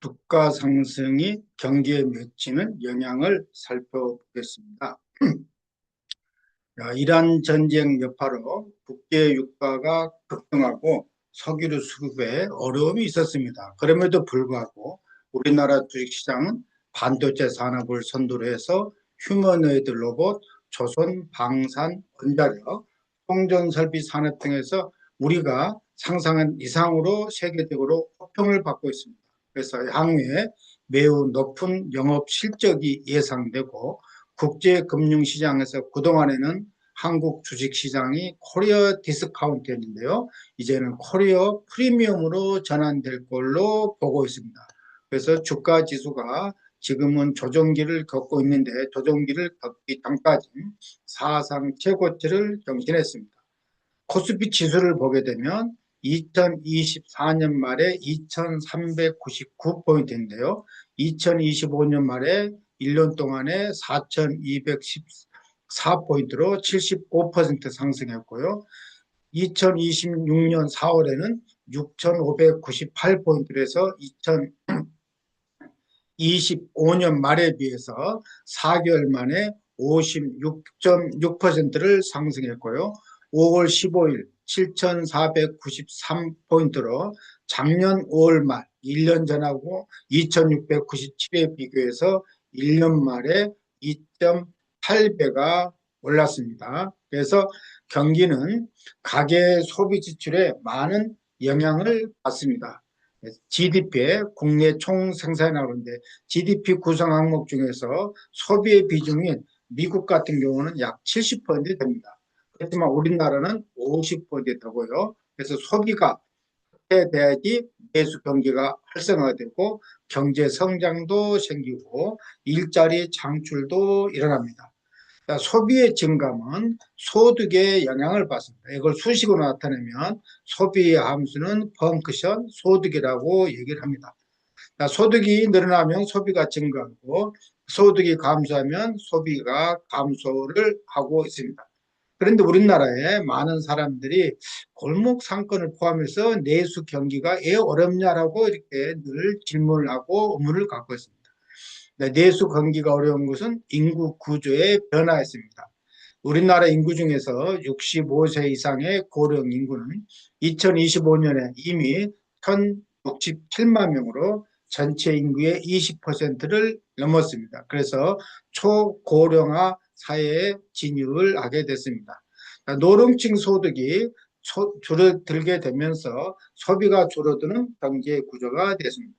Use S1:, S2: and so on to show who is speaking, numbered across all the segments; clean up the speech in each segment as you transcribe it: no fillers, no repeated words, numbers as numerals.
S1: 주가 상승이 경기에 미치는 영향을 살펴보겠습니다. 이란 전쟁 여파로 국제 유가가 급등하고 석유류 수급에 어려움이 있었습니다. 그럼에도 불구하고 우리나라 주식시장은 반도체 산업을 선두로 해서 휴머노이드 로봇, 조선, 방산, 원자력, 통전설비 산업 등에서 우리가 상상한 이상으로 세계적으로 호평을 받고 있습니다. 그래서 향후에 매우 높은 영업 실적이 예상되고 국제금융시장에서 그동안에는 한국 주식시장이 코리아 디스카운트였는데요. 이제는 코리아 프리미엄으로 전환될 걸로 보고 있습니다. 그래서 주가 지수가 지금은 조정기를 겪고 있는데 조정기를 겪기 전까지 사상 최고치를 경신했습니다. 코스피 지수를 보게 되면 2024년 말에 2399포인트인데요. 2025년 말에 1년 동안에 4214포인트로 75% 상승했고요. 2026년 4월에는 6598포인트로 해서 2025년 말에 비해서 4개월 만에 56.6%를 상승했고요. 5월 15일 7,493포인트로 작년 5월 말 1년 전하고 2,697에 비교해서 1년 말에 2.8배가 올랐습니다. 그래서 경기는 가계 소비 지출에 많은 영향을 받습니다. GDP의 국내 총생산이라고 하는데 GDP 구성 항목 중에서 소비의 비중이 미국 같은 경우는 약 70% 됩니다. 그렇지만 우리나라는 50% 되고요. 그래서 소비가 돼야지 내수 경기가 활성화가 되고 경제 성장도 생기고 일자리 창출도 일어납니다. 소비의 증감은 소득에 영향을 받습니다. 이걸 수식으로 나타내면 소비의 함수는 펑크션 소득이라고 얘기를 합니다. 소득이 늘어나면 소비가 증가하고 소득이 감소하면 소비가 감소를 하고 있습니다. 그런데 우리나라에 많은 사람들이 골목 상권을 포함해서 내수 경기가 왜 어렵냐라고 이렇게 늘 질문을 하고 의문을 갖고 있습니다. 내수 경기가 어려운 것은 인구 구조의 변화였습니다. 우리나라 인구 중에서 65세 이상의 고령 인구는 2025년에 이미 1,067만 명으로 전체 인구의 20%를 넘었습니다. 그래서 초고령화 사회에 진입을 하게 됐습니다. 노령층 소득이 줄어들게 되면서 소비가 줄어드는 경제 구조가 됐습니다.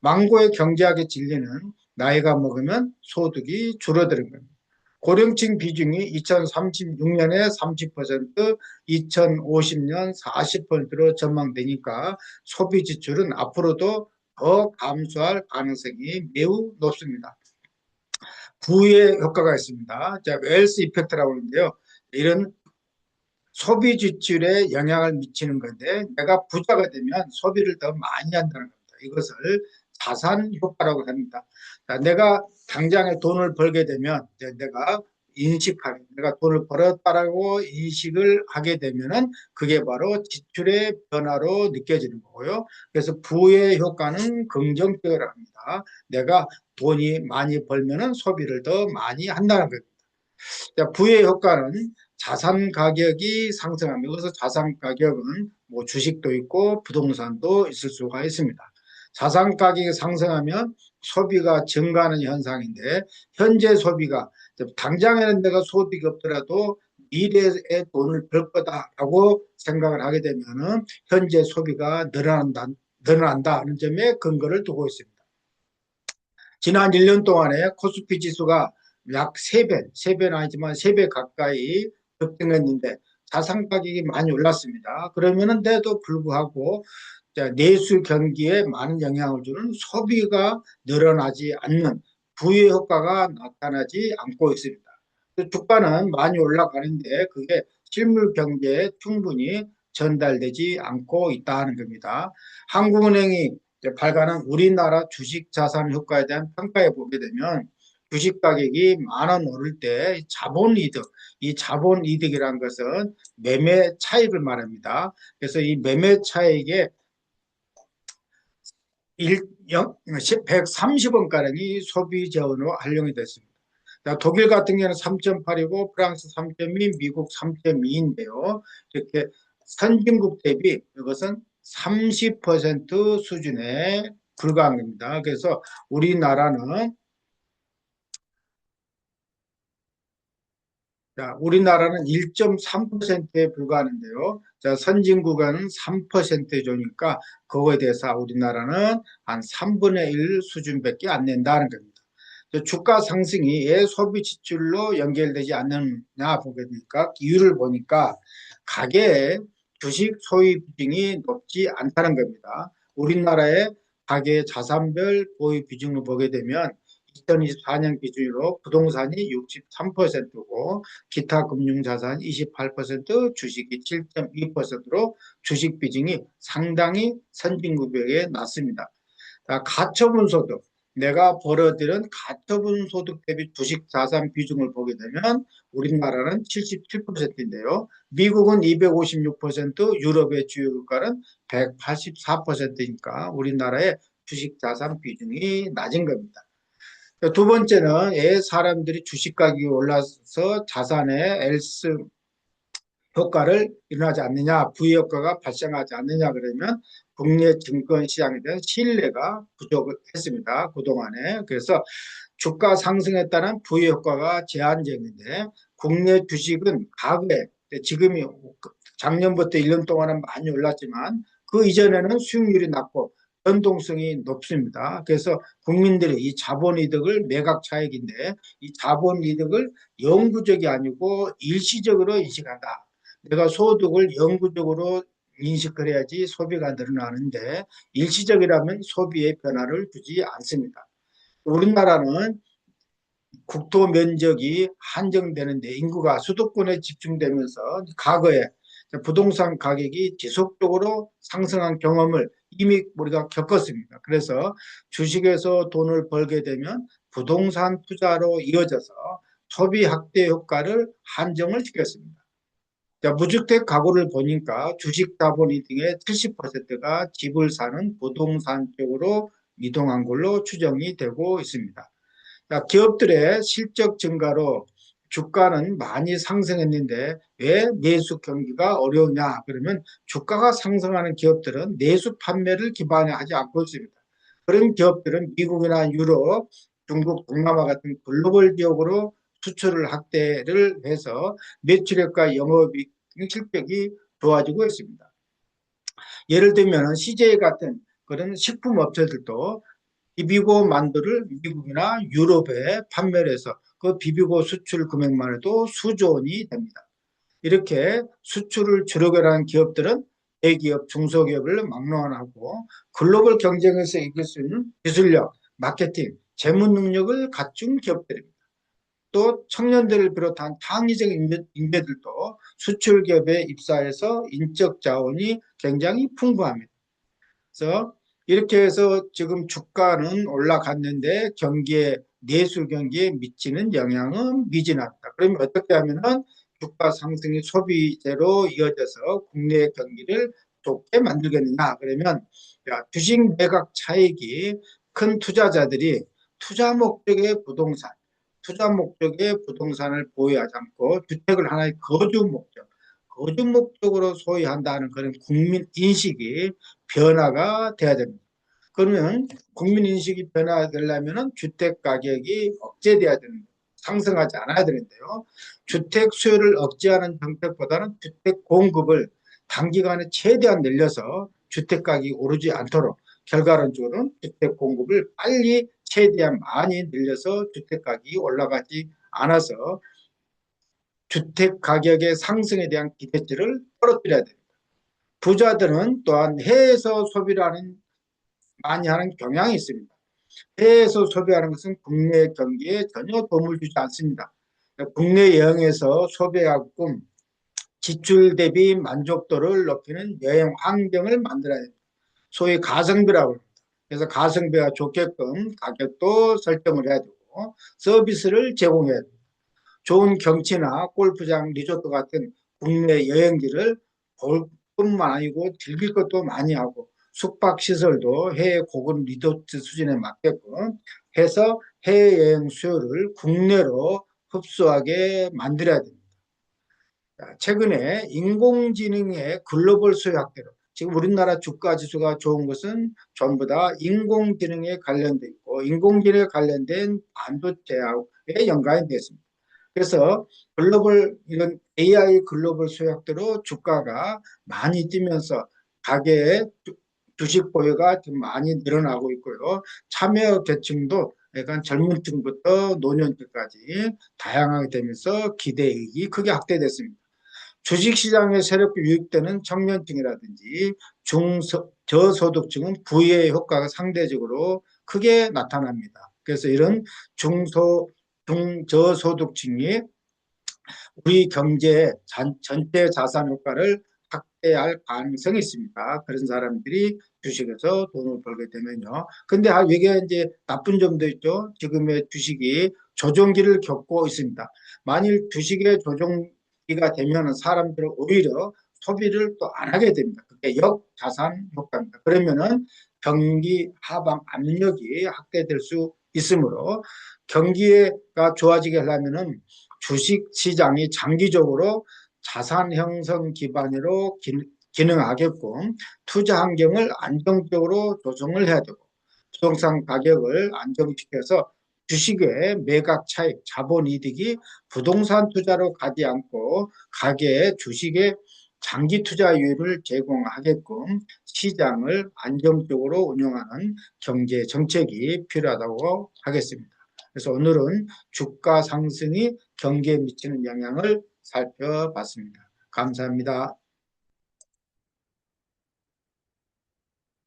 S1: 망고의 경제학의 진리는 나이가 먹으면 소득이 줄어드는 겁니다. 고령층 비중이 2036년에 30%, 2050년 40%로 전망되니까 소비 지출은 앞으로도 더 감소할 가능성이 매우 높습니다. 부의 효과가 있습니다. 자, 웰스 이펙트라고 하는데요. 이런 소비 지출에 영향을 미치는 건데 내가 부자가 되면 소비를 더 많이 한다는 겁니다. 이것을 자산 효과라고 합니다. 자, 내가 당장에 돈을 벌게 되면 내가 내가 돈을 벌었다라고 인식을 하게 되면은 그게 바로 지출의 변화로 느껴지는 거고요. 그래서 부의 효과는 긍정적이라고 합니다. 내가 돈이 많이 벌면은 소비를 더 많이 한다는 겁니다. 부의 효과는 자산 가격이 상승합니다. 그래서 자산 가격은 뭐 주식도 있고 부동산도 있을 수가 있습니다. 자산 가격이 상승하면 소비가 증가하는 현상인데 현재 소비가 당장에는 내가 소득이 없더라도 미래에 돈을 벌 거다라고 생각을 하게 되면은 현재 소비가 늘어난다는 점에 근거를 두고 있습니다. 지난 1년 동안에 코스피 지수가 약 3배, 3배는 아니지만 3배 가까이 급등했는데 자산 가격이 많이 올랐습니다. 그러면은데도 불구하고 내수 경기에 많은 영향을 주는 소비가 늘어나지 않는 부의 효과가 나타나지 않고 있습니다. 주가는 많이 올라가는데 그게 실물 경제에 충분히 전달되지 않고 있다는 겁니다. 한국은행이 발간한 우리나라 주식 자산 효과에 대한 평가에 보게 되면 주식 가격이 10,000원 오를 때 자본이득, 이 자본이득이라는 것은 매매 차익을 말합니다. 그래서 이 매매 차익에 130원가량이 소비 재원으로 활용이 됐습니다. 독일 같은 경우는 3.8이고 프랑스 3.2, 미국 3.2인데요. 이렇게 선진국 대비 이것은 30% 수준에 불과한 겁니다. 그래서 우리나라는 1.3%에 불과하는데요. 선진국은 3% 조니까 그거에 대해서 우리나라는 한 3분의 1 수준밖에 안 낸다는 겁니다. 주가 상승이 왜 소비 지출로 연결되지 않느냐 보게 되니까 이유를 보니까 가계의 주식 소유 비중이 높지 않다는 겁니다. 우리나라의 가계 자산별 보유 비중을 보게 되면 2024년 기준으로 부동산이 63%고 기타 금융자산이 28%, 주식이 7.2%로 주식 비중이 상당히 선진국에 낮습니다. 가처분 소득, 내가 벌어들인 가처분 소득 대비 주식 자산 비중을 보게 되면 우리나라는 77%인데요. 미국은 256%, 유럽의 주요 국가는 184%니까 우리나라의 주식 자산 비중이 낮은 겁니다. 두 번째는 왜 사람들이 주식 가격이 올라서 자산의 엘스 효과를 일어나지 않느냐, 부의효과가 발생하지 않느냐 그러면 국내 증권시장에 대한 신뢰가 부족했습니다. 그동안에. 그래서 주가 상승에 따른 부의효과가 제한적인데 국내 주식은 과거에 지금이 작년부터 1년 동안은 많이 올랐지만 그 이전에는 수익률이 낮고 변동성이 높습니다. 그래서 국민들이 이 자본이득을 매각 차익인데 이 자본이득을 영구적이 아니고 일시적으로 인식한다. 내가 소득을 영구적으로 인식을 해야지 소비가 늘어나는데 일시적이라면 소비의 변화를 주지 않습니다. 우리나라는 국토 면적이 한정되는데 인구가 수도권에 집중되면서 과거에 부동산 가격이 지속적으로 상승한 경험을 이미 우리가 겪었습니다. 그래서 주식에서 돈을 벌게 되면 부동산 투자로 이어져서 소비 확대 효과를 한정을 시켰습니다. 무주택 가구를 보니까 주식 자본이 등의 70%가 집을 사는 부동산 쪽으로 이동한 걸로 추정이 되고 있습니다. 기업들의 실적 증가로 주가는 많이 상승했는데 왜 내수 경기가 어려우냐 그러면 주가가 상승하는 기업들은 내수 판매를 기반에 하지 않고 있습니다. 그런 기업들은 미국이나 유럽, 중국, 동남아 같은 글로벌 지역으로 수출을 확대를 해서 매출액과 영업이 실적이 좋아지고 있습니다. 예를 들면 CJ 같은 그런 식품 업체들도 비비고 만두를 미국이나 유럽에 판매를 해서 그 비비고 수출 금액만 해도 수조 원이 됩니다. 이렇게 수출을 주력을 하는 기업들은 대기업, 중소기업을 막론하고 글로벌 경쟁에서 이길 수 있는 기술력, 마케팅, 재무 능력을 갖춘 기업들입니다. 또 청년들을 비롯한 창의적 인재들도 수출 기업에 입사해서 인적 자원이 굉장히 풍부합니다. 그래서 이렇게 해서 지금 주가는 올라갔는데 내수 경기에 미치는 영향은 미진합니다. 그러면 어떻게 하면은 주가 상승이 소비재로 이어져서 국내 경기를 좋게 만들겠느냐 그러면 주식 매각 차익이 큰 투자자들이 투자 목적의 부동산을 보유하지 않고 주택을 하나의 거주 목적으로 소유한다는 그런 국민 인식이 변화가 돼야 됩니다. 그러면 국민 인식이 변화되려면 주택 가격이 억제돼야 됩니다. 상승하지 않아야 되는데요. 주택 수요를 억제하는 정책보다는 주택 공급을 단기간에 최대한 늘려서 주택 가격이 오르지 않도록 결과론적으로는 주택 공급을 빨리 최대한 많이 늘려서 주택 가격이 올라가지 않아서 주택 가격의 상승에 대한 기대치를 떨어뜨려야 됩니다. 부자들은 또한 해외에서 소비를 많이 하는 경향이 있습니다. 해외에서 소비하는 것은 국내 경기에 전혀 도움을 주지 않습니다. 국내 여행에서 소비하고 지출 대비 만족도를 높이는 여행 환경을 만들어야 됩니다. 소위 가성비라고 합니다. 그래서 가성비가 좋게끔 가격도 설정을 해야 되고 서비스를 제공해야 됩니다. 좋은 경치나 골프장, 리조트 같은 국내 여행지를 볼 뿐만 아니고 즐길 것도 많이 하고 숙박시설도 해외 고급 리조트 수준에 맞게끔 해서 해외여행 수요를 국내로 흡수하게 만들어야 됩니다. 최근에 인공지능의 글로벌 수요 확대로 지금 우리나라 주가 지수가 좋은 것은 전부 다 인공지능에 관련돼 있고 인공지능에 관련된 반도체하고의 연관이 되었습니다. 그래서 글로벌 이런 AI 글로벌 수요 확대로 주가가 많이 뛰면서 가계의 주식 보유가 좀 많이 늘어나고 있고요. 참여 계층도 약간 젊은 층부터 노년층까지 다양하게 되면서 기대이익이 크게 확대됐습니다. 주식시장에 새롭게 유입되는 청년층이라든지 저소득층은 부의 효과가 상대적으로 크게 나타납니다. 그래서 이런 중저소득층이 우리 경제의 전체 자산 효과를 확대할 가능성이 있습니다. 그런 사람들이 주식에서 돈을 벌게 되면요. 근데 이게 이제 나쁜 점도 있죠. 지금의 주식이 조정기를 겪고 있습니다. 만일 주식의 조정기가 되면 사람들은 오히려 소비를 또 안 하게 됩니다. 그게 역자산 효과입니다. 그러면은 경기 하방 압력이 확대될 수 있으므로 경기가 좋아지게 하려면은 주식 시장이 장기적으로 자산 형성 기반으로 기능하게끔 투자 환경을 안정적으로 조정을 해야 되고 부동산 가격을 안정시켜서 주식의 매각 차익, 자본 이득이 부동산 투자로 가지 않고 가계의 주식의 장기 투자율을 제공하게끔 시장을 안정적으로 운영하는 경제 정책이 필요하다고 하겠습니다. 그래서 오늘은 주가 상승이 경기에 미치는 영향을 살펴봤습니다. 감사합니다.